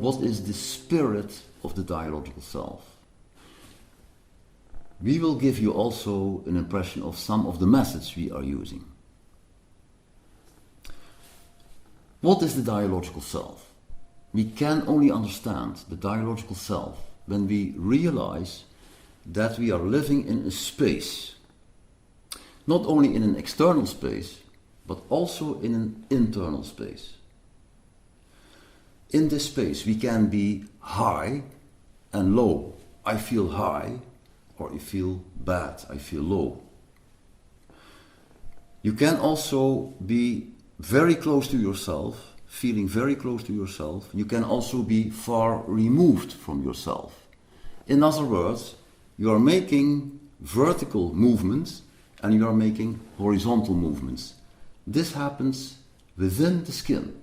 what is the spirit of the dialogical self. We will give you also an impression of some of the methods we are using. What is the dialogical self? We can only understand the dialogical self when we realize that we are living in a space, not only in an external space, but also in an internal space. In this space we can be high and low. I feel high, or I feel bad, I feel low. You can also be very close to yourself, feeling very close to yourself. You can also be far removed from yourself. In other words, you are making vertical movements and you are making horizontal movements. This happens within the skin.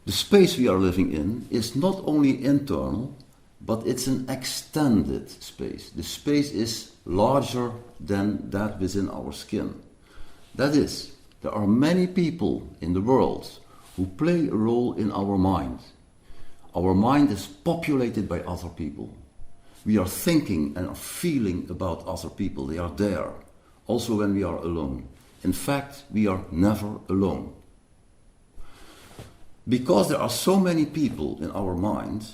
The space we are living in is not only internal, but it's an extended space. The space is larger than that within our skin. That is, there are many people in the world who play a role in our mind. Our mind is populated by other people. We are thinking and are feeling about other people. They are there, also when we are alone. In fact, we are never alone. Because there are so many people in our mind,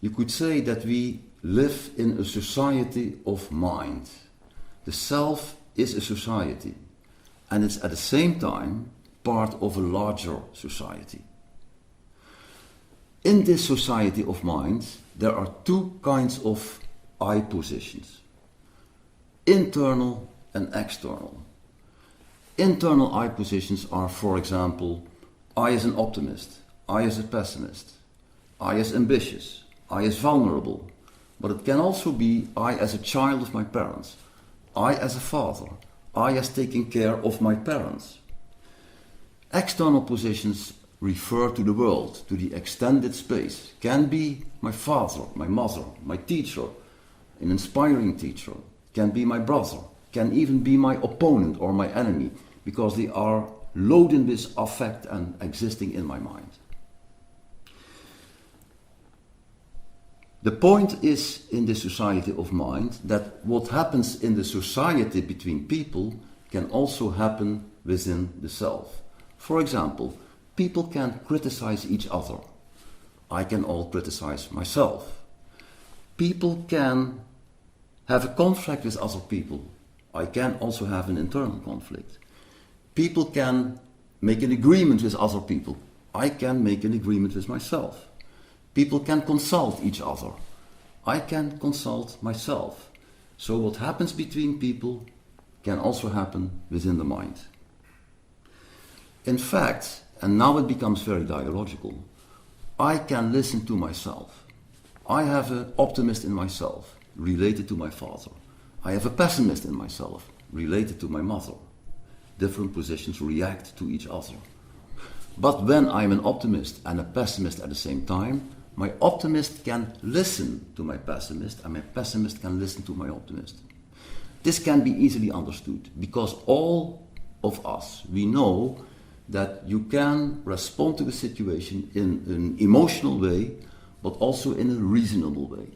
you could say that we live in a society of mind. The self is a society, and it's at the same time part of a larger society. In this society of mind, there are two kinds of I positions, internal and external. Internal I positions are, for example, I as an optimist, I as a pessimist, I as ambitious, I as vulnerable, but it can also be I as a child of my parents, I as a father, I as taking care of my parents. External positions refer to the world, to the extended space. Can be my father, my mother, my teacher, an inspiring teacher, can be my brother, can even be my opponent or my enemy, because they are loaded with affect and existing in my mind. The point is, in the society of mind, that what happens in the society between people can also happen within the self. For example, people can criticize each other. I can all criticize myself. People can have a conflict with other people. I can also have an internal conflict. People can make an agreement with other people. I can make an agreement with myself. People can consult each other. I can consult myself. So what happens between people can also happen within the mind. In fact, and now it becomes very dialogical, I can listen to myself. I have an optimist in myself, related to my father. I have a pessimist in myself, related to my mother. Different positions react to each other. But when I'm an optimist and a pessimist at the same time, my optimist can listen to my pessimist and my pessimist can listen to my optimist. This can be easily understood because all of us, we know that you can respond to a situation in an emotional way, but also in a reasonable way.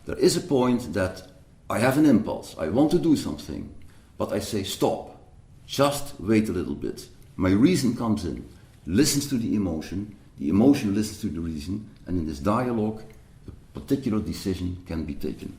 There is a point that I have an impulse, I want to do something, but I say stop, just wait a little bit. My reason comes in, listens to the emotion listens to the reason, and in this dialogue, a particular decision can be taken.